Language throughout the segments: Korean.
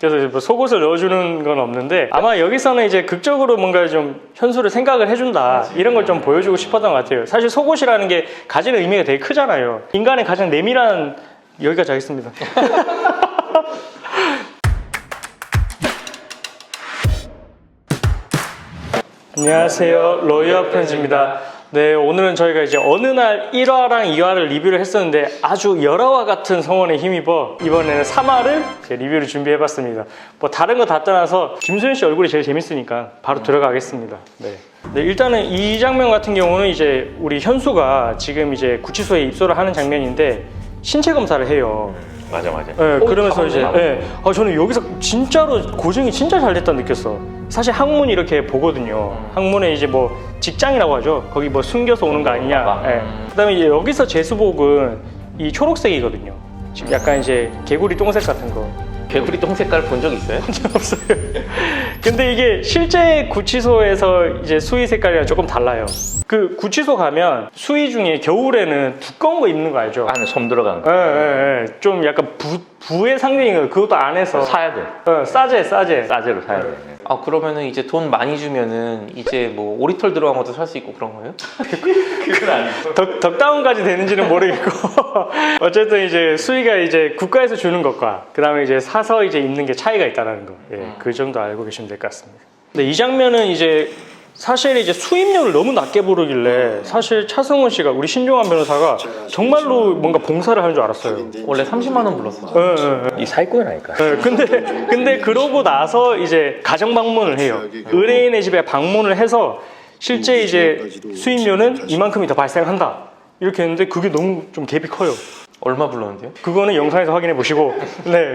그래서 뭐 속옷을 넣어주는 건 없는데 아마 여기서는 이제 극적으로 뭔가 좀 현수를 생각을 해준다 이런 걸 좀 보여주고 싶었던 것 같아요. 사실 속옷이라는 게 가지는 의미가 되게 크잖아요. 인간의 가장 내밀한 여기까지 하겠습니다. 안녕하세요, 로이어 프렌즈입니다. 네, 오늘은 저희가 이제 어느 날 1화랑 2화를 리뷰를 했었는데 아주 열화와 같은 성원에 힘입어 이번에는 3화를 리뷰를 준비해봤습니다. 뭐 다른 거 다 떠나서 김소연 씨 얼굴이 제일 재밌으니까 바로 들어가겠습니다. 네. 네, 일단은 이 장면 같은 경우는 이제 우리 현수가 지금 이제 구치소에 입소를 하는 장면인데 신체 검사를 해요. 맞아. 네, 그러면서 이제 저는 여기서 진짜로 고증이 진짜 잘 됐다 느꼈어. 사실 항문 이렇게 보거든요. 항문에 이제 뭐 직장이라고 하죠. 거기 뭐 숨겨서 오는 거 아니냐. 네. 그다음에 이제 여기서 제수복은 이 초록색이거든요. 지금 약간 이제 개구리 똥색 같은 거. 개구리 똥 색깔 본 적 있어요? 없어요. 근데 이게 실제 구치소에서 이제 수의 색깔이랑 조금 달라요. 그 구치소 가면 수의 중에 겨울에는 두꺼운 거 입는 거 알죠? 안에 솜 들어간 거. 좀 약간 부의 상징인 거예요. 그것도 안에서 사야 돼. 싸제로 사야 돼. 아 그러면은 이제 돈 많이 주면은 이제 뭐 오리털 들어간 것도 살 수 있고 그런 거예요? 그건 아니고. 덕다운까지 되는지는 모르겠고 어쨌든 이제 수의가 이제 국가에서 주는 것과 그 다음에 이제 사서 이제 입는 게 차이가 있다는 거. 그 정도 알고 계시면 될 것 같습니다. 근데 이 장면은 이제 사실 이제 수임료를 너무 낮게 부르길래 사실 차승원 씨가 우리 신종환 변호사가 정말로 뭔가 봉사를 하는 줄 알았어요. 원래 30만 원 불렀었죠. 이 사기꾼이라니까. 근데 그러고 나서 이제 가정 방문을 해요. 의뢰인의 집에 방문을 해서 실제 이제 수임료는 이만큼이 더 발생한다 이렇게 했는데 그게 너무 좀 갭이 커요. 얼마 불렀는데요? 그거는 영상에서 확인해 보시고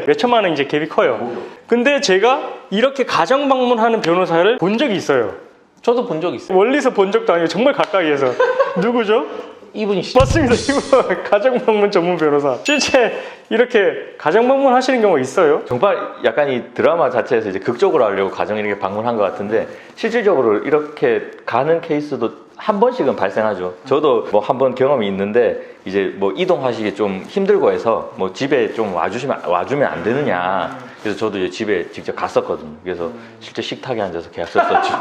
몇 천만 원 이제 갭이 커요. 근데 제가 이렇게 가정 방문하는 변호사를 본 적이 있어요. 저도 본 적 있어요. 멀리서 본 적도 아니고 정말 가까이에서. 누구죠? 이분이시죠? 맞습니다. 이분 가정방문 전문 변호사. 실제 이렇게 가정방문 하시는 경우가 있어요? 정말 약간 이 드라마 자체에서 이제 극적으로 하려고 가정 이렇게 방문한 것 같은데 실질적으로 이렇게 가는 케이스도 한 번씩은 발생하죠. 저도 뭐 한 번 경험이 있는데 이제 뭐 이동하시기 좀 힘들고 해서 뭐 집에 좀 와주면 안 되느냐. 그래서 저도 이제 집에 직접 갔었거든요. 그래서 실제 식탁에 앉아서 계약서 썼죠.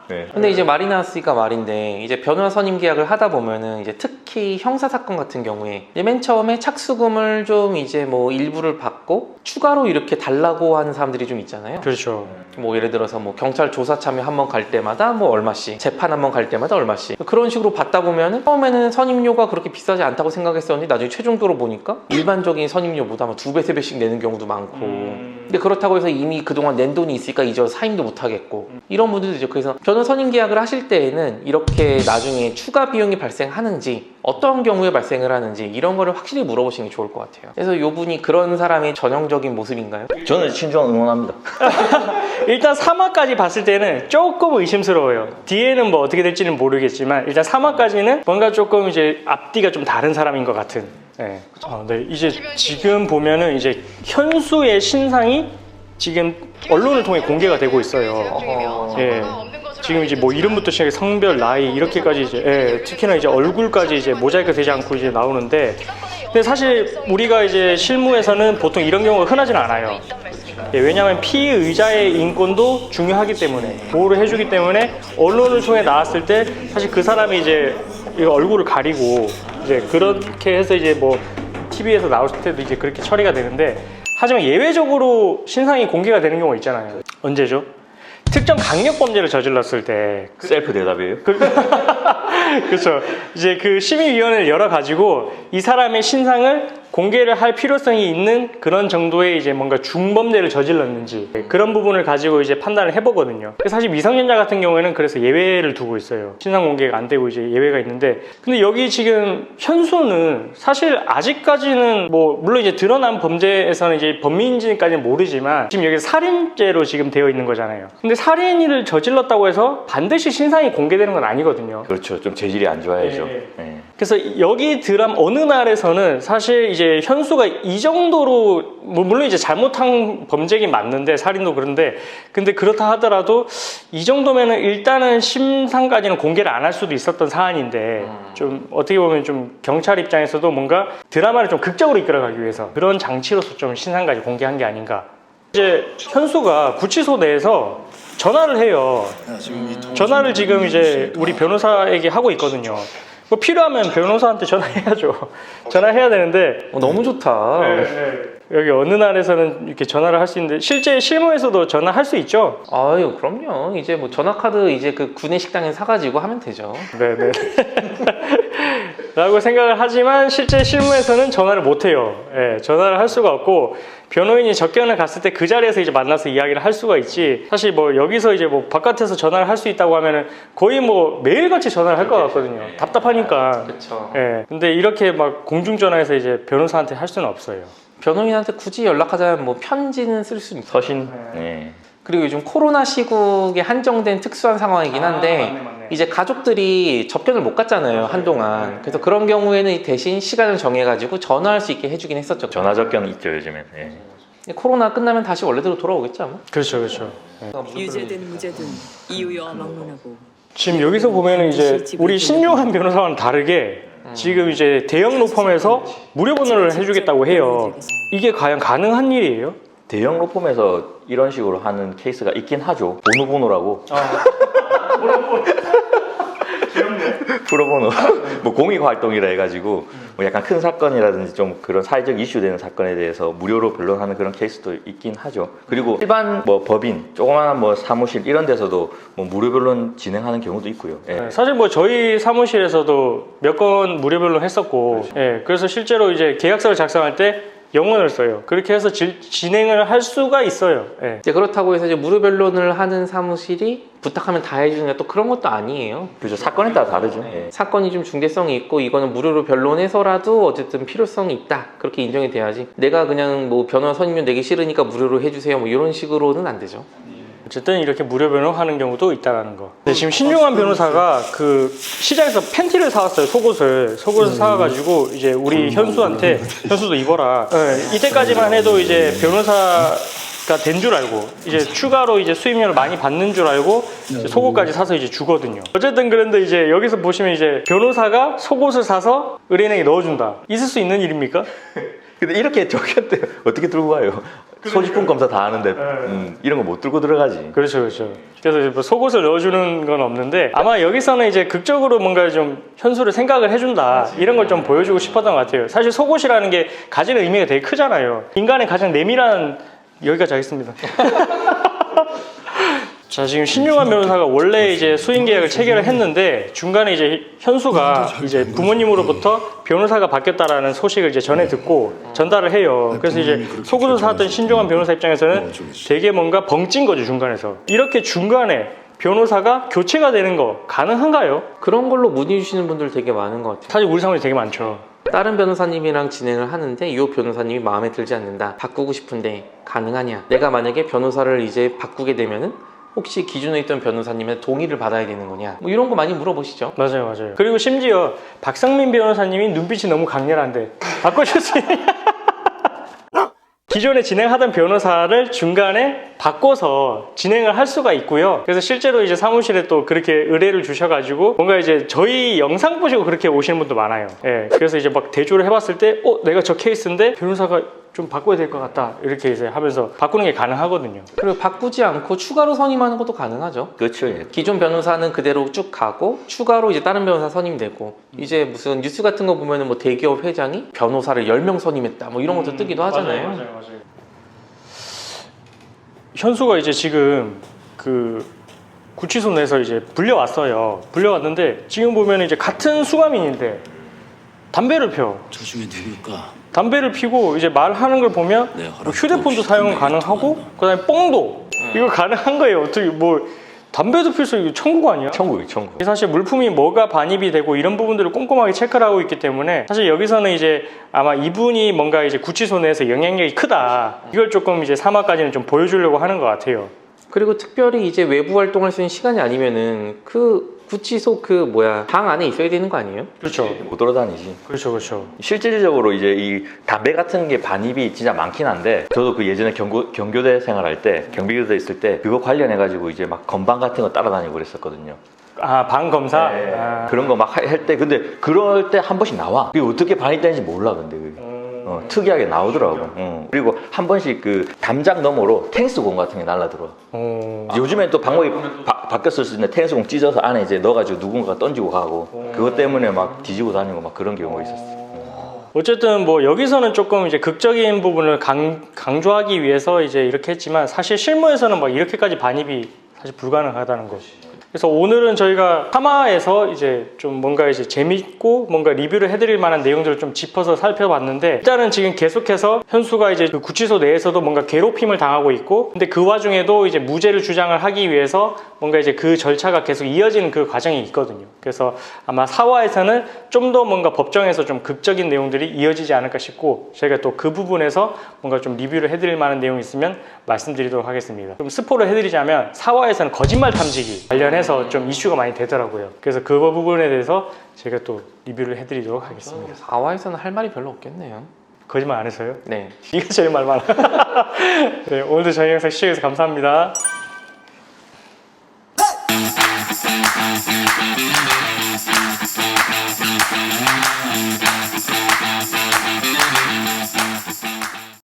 네. 근데 이제 말이 나왔으니까 말인데 이제 변호사 선임 계약을 하다 보면은 이제 특히 형사 사건 같은 경우에 이제 맨 처음에 착수금을 좀 이제 뭐 일부를 받고 추가로 이렇게 달라고 하는 사람들이 좀 있잖아요. 그렇죠. 뭐 예를 들어서 뭐 경찰 조사 참여 한 번 갈 때마다 뭐 얼마씩, 재판 한 번 갈 때마다 얼마씩 그런 식으로 받다 보면은 처음에는 선임료가 그렇게 비싸지 않다고 생각했었는데 나중에 최종적으로 보니까 일반적인 선임료보다 뭐 2배, 3배씩 내는 경우도 많고 근데 그렇다고 해서 이미 그동안 낸 돈이 있으니까 이제 사임도 못 하겠고 이런 분들도 있죠. 그래서 변호사 선임 계약을 하실 때에는 이렇게 나중에 추가 비용이 발생하는지 어떤 경우에 발생을 하는지 이런 거를 확실히 물어보시는 게 좋을 것 같아요. 그래서 이분이 그런 사람의 전형적인 모습인가요? 저는 신중한 응원합니다. 일단 3화까지 봤을 때는 조금 의심스러워요. 뒤에는 뭐 어떻게 될지는 모르겠지만 일단 3화까지는 뭔가 조금 이제 앞뒤가 좀 다른 사람인 것 같은. 네. 이제 지금 보면은 이제 현수의 신상이 지금 언론을 통해 공개가 되고 있어요. 지금 이제 뭐 이름부터 시작해 성별, 나이 이렇게까지 이제 특히나 이제 얼굴까지 이제 모자이크 되지 않고 이제 나오는데 근데 사실 우리가 이제 실무에서는 보통 이런 경우가 흔하지는 않아요. 왜냐하면 피의자의 인권도 중요하기 때문에 보호를 해주기 때문에 언론을 통해 나왔을 때 사실 그 사람이 이제 얼굴을 가리고 이제 그렇게 해서 이제 뭐 TV에서 나올 때도 이제 그렇게 처리가 되는데 하지만 예외적으로 신상이 공개가 되는 경우가 있잖아요. 언제죠? 특정 강력범죄를 저질렀을 때 셀프 대답이에요? 그렇죠. 이제 그 심의위원회를 열어가지고 이 사람의 신상을 공개를 할 필요성이 있는 그런 정도의 이제 뭔가 중범죄를 저질렀는지 그런 부분을 가지고 이제 판단을 해보거든요. 사실 미성년자 같은 경우에는 그래서 예외를 두고 있어요. 신상 공개가 안 되고 이제 예외가 있는데 근데 여기 지금 현수는 사실 아직까지는 뭐 물론 이제 드러난 범죄에서는 이제 범인인지까지는 모르지만 지금 여기 살인죄로 지금 되어 있는 거잖아요. 근데 살인을 저질렀다고 해서 반드시 신상이 공개되는 건 아니거든요. 그렇죠. 좀 재질이 안 좋아야죠. 그래서 여기 드라마 어느 날에서는 사실 이제 현수가 이 정도로 물론 이제 잘못한 범죄긴 맞는데 살인도 그런데 근데 그렇다 하더라도 이 정도면은 일단은 심상까지는 공개를 안 할 수도 있었던 사안인데 좀 어떻게 보면 좀 경찰 입장에서도 뭔가 드라마를 좀 극적으로 이끌어가기 위해서 그런 장치로서 좀 신상까지 공개한 게 아닌가 이제 현수가 구치소 내에서 전화를 해요. 전화를 지금 이제 우리 변호사에게 하고 있거든요. 뭐 필요하면 변호사한테 전화해야죠. 전화해야 되는데 너무 좋다. 여기 어느 날에서는 이렇게 전화를 할 수 있는데 실제 실무에서도 전화할 수 있죠? 아유, 그럼요. 이제 뭐 전화카드 이제 그 구내 식당에 사가지고 하면 되죠. 네네. 라고 생각을 하지만 실제 실무에서는 전화를 못 해요. 예, 전화를 할 수가 없고 변호인이 접견을 갔을 때 그 자리에서 이제 만나서 이야기를 할 수가 있지. 사실 뭐 여기서 이제 뭐 바깥에서 전화를 할 수 있다고 하면은 거의 뭐 매일같이 전화를 할 것 같거든요. 답답하니까. 그렇죠. 예. 근데 이렇게 막 공중전화에서 이제 변호사한테 할 수는 없어요. 변호인한테 굳이 연락하자면 뭐 편지는 쓸 수 있어. 서신. 네. 그리고 요즘 코로나 시국에 한정된 특수한 상황이긴 한데 맞네. 이제 가족들이 접견을 못 갔잖아요, 한동안. 그래서 그런 경우에는 대신 시간을 정해가지고 전화할 수 있게 해주긴 했었죠. 전화 접견 있죠 요즘엔. 네. 코로나 끝나면 다시 원래대로 돌아오겠죠, 아마. 그렇죠, 그렇죠. 유죄든 무죄든 이유와 막론하고 지금 여기서 보면은 이제 우리 신용한 변호사와는 다르게 지금 이제 대형 로펌에서 무료 번호를 해주겠다고 해요. 이게 과연 가능한 일이에요? 대형 로펌에서 이런 식으로 하는 케이스가 있긴 하죠. 번호라고. 프로보노 뭐 공익 활동이라 해가지고 뭐 약간 큰 사건이라든지 좀 그런 사회적 이슈되는 사건에 대해서 무료로 변론하는 그런 케이스도 있긴 하죠. 그리고 일반 뭐 법인 조그마한 뭐 사무실 이런 데서도 뭐 무료 변론 진행하는 경우도 있고요. 예. 네, 사실 뭐 저희 사무실에서도 몇 건 무료 변론 했었고, 예, 그래서 실제로 이제 계약서를 작성할 때 영문을 써요. 그렇게 해서 진행을 할 수가 있어요. 예. 이제 그렇다고 해서 이제 무료 변론을 하는 사무실이 부탁하면 다 해주는 또 그런 것도 아니에요. 그렇죠. 사건에 따라 다르죠. 예. 사건이 좀 중대성이 있고 이거는 무료로 변론해서라도 어쨌든 필요성이 있다 그렇게 인정이 돼야지. 내가 그냥 뭐 변호사 선임료 내기 싫으니까 무료로 해주세요 뭐 이런 식으로는 안 되죠. 어쨌든 이렇게 무료 변호하는 경우도 있다는 거. 네, 지금 신용환 변호사가 그 시장에서 팬티를 사왔어요. 속옷을 사와가지고 이제 우리 현수한테 현수도 입어라. 네, 이때까지만 해도 이제 변호사가 된 줄 알고 이제 추가로 이제 수임료를 많이 받는 줄 알고 이제 속옷까지 사서 이제 주거든요. 어쨌든 그런데 이제 여기서 보시면 이제 변호사가 속옷을 사서 은행에 넣어준다. 있을 수 있는 일입니까? 근데 이렇게 적을 때 어떻게 들고 가요? 소지품 검사 다 하는데 이런 거 못 들고 들어가지. 그렇죠, 그렇죠. 그래서 이제 뭐 속옷을 넣어주는 건 없는데 아마 여기서는 이제 극적으로 뭔가 좀 현수를 생각을 해준다 이런 걸 좀 보여주고 싶었던 것 같아요. 사실 속옷이라는 게 가지는 의미가 되게 크잖아요. 인간의 가장 내밀한 여기까지 하겠습니다. 자, 지금 신용환 변호사가 원래 이제 수임 계약을 체결을 했는데 중간에 이제 현수가 이제 부모님으로부터 변호사가 바뀌었다라는 소식을 이제 전해 듣고 전달을 해요. 그래서 이제 속옷을 사왔던 신용환 변호사 입장에서는 되게 뭔가 벙찐 거죠, 중간에서. 이렇게 중간에 변호사가 교체가 되는 거 가능한가요? 그런 걸로 문의 주시는 분들 되게 많은 것 같아요. 사실 우리 사무실 되게 많죠. 다른 변호사님이랑 진행을 하는데 이 변호사님이 마음에 들지 않는다. 바꾸고 싶은데 가능하냐? 내가 만약에 변호사를 이제 바꾸게 되면은 혹시 기존에 있던 변호사님의 동의를 받아야 되는 거냐? 뭐 이런 거 많이 물어보시죠. 맞아요, 맞아요. 그리고 심지어 박상민 변호사님이 눈빛이 너무 강렬한데 바꿔줄 수 있냐? 기존에 진행하던 변호사를 중간에 바꿔서 진행을 할 수가 있고요. 그래서 실제로 이제 사무실에 또 그렇게 의뢰를 주셔가지고 뭔가 이제 저희 영상 보시고 그렇게 오시는 분도 많아요. 예, 그래서 이제 막 대조를 해봤을 때, 내가 저 케이스인데 변호사가 좀 바꿔야 될 것 같다. 이렇게 이제 하면서 바꾸는 게 가능하거든요. 그리고 바꾸지 않고 추가로 선임하는 것도 가능하죠. 그렇죠. 예. 기존 변호사는 그대로 쭉 가고 추가로 이제 다른 변호사 선임되고 이제 무슨 뉴스 같은 거 보면은 뭐 대기업 회장이 변호사를 10명 선임했다 뭐 이런 것도 뜨기도 하잖아요. 맞아요. 현수가 이제 지금 그 구치소 내에서 이제 불려왔어요. 불려왔는데 지금 보면 이제 같은 수감인인데 담배를 펴. 저 중에 누굴까? 담배를 피고 이제 말하는 걸 보면 네, 허락도 뭐 휴대폰도 없이 사용 담배를 가능하고 피우나? 그다음에 뽕도 이거 가능한 거예요. 어떻게 뭐 담배도 필 수 있고 천국 아니야? 천국이 천국. 사실 물품이 뭐가 반입이 되고 이런 부분들을 꼼꼼하게 체크를 하고 있기 때문에 사실 여기서는 이제 아마 이분이 뭔가 이제 구치소 내에서 영향력이 크다 이걸 조금 이제 3화까지는 좀 보여주려고 하는 것 같아요. 그리고 특별히 이제 외부 활동할 수 있는 시간이 아니면은 그 구치소 방 안에 있어야 되는 거 아니에요? 그렇죠. 못 돌아다니지. 그렇죠. 실질적으로 이제 이 담배 같은 게 반입이 진짜 많긴 한데 저도 그 예전에 경교대 생활할 때 경비교대 있을 때 그거 관련해 가지고 이제 막 건방 같은 거 따라다니고 그랬었거든요. 아, 방 검사? 네. 그런 거 막 할 때 근데 그럴 때 한 번씩 나와. 그게 어떻게 반입되는지 몰라 근데 그게. 특이하게 나오더라고. 그리고 한 번씩 그 담장 너머로 테니스공 같은 게 날라들어. 요즘엔 또 방법이 바뀌었을 수 있는데 테니스공 찢어서 안에 이제 넣어가지고 누군가가 던지고 가고 그것 때문에 막 뒤지고 다니고 막 그런 경우가 있었어. 어쨌든 뭐 여기서는 조금 이제 극적인 부분을 강조하기 위해서 이제 이렇게 했지만 사실 실무에서는 막 이렇게까지 반입이 사실 불가능하다는 거. 그래서 오늘은 저희가 3화에서 이제 좀 뭔가 이제 재밌고 뭔가 리뷰를 해드릴 만한 내용들을 좀 짚어서 살펴봤는데 일단은 지금 계속해서 현수가 이제 그 구치소 내에서도 뭔가 괴롭힘을 당하고 있고 근데 그 와중에도 이제 무죄를 주장을 하기 위해서 뭔가 이제 그 절차가 계속 이어지는 그 과정이 있거든요. 그래서 아마 4화에서는 좀 더 뭔가 법정에서 좀 극적인 내용들이 이어지지 않을까 싶고 저희가 또 그 부분에서 뭔가 좀 리뷰를 해드릴 만한 내용이 있으면 말씀드리도록 하겠습니다. 좀 스포를 해드리자면 4화에서는 거짓말 탐지기 관련해서 좀 이슈가 많이 되더라고요. 그래서 그 부분에 대해서 제가 또 리뷰를 해드리도록 하겠습니다. 4화에서는 할 말이 별로 없겠네요. 거짓말 안 해서요? 네. 네가 제일 말 많아. 네, 오늘도 저희 영상 시청해주셔서 감사합니다.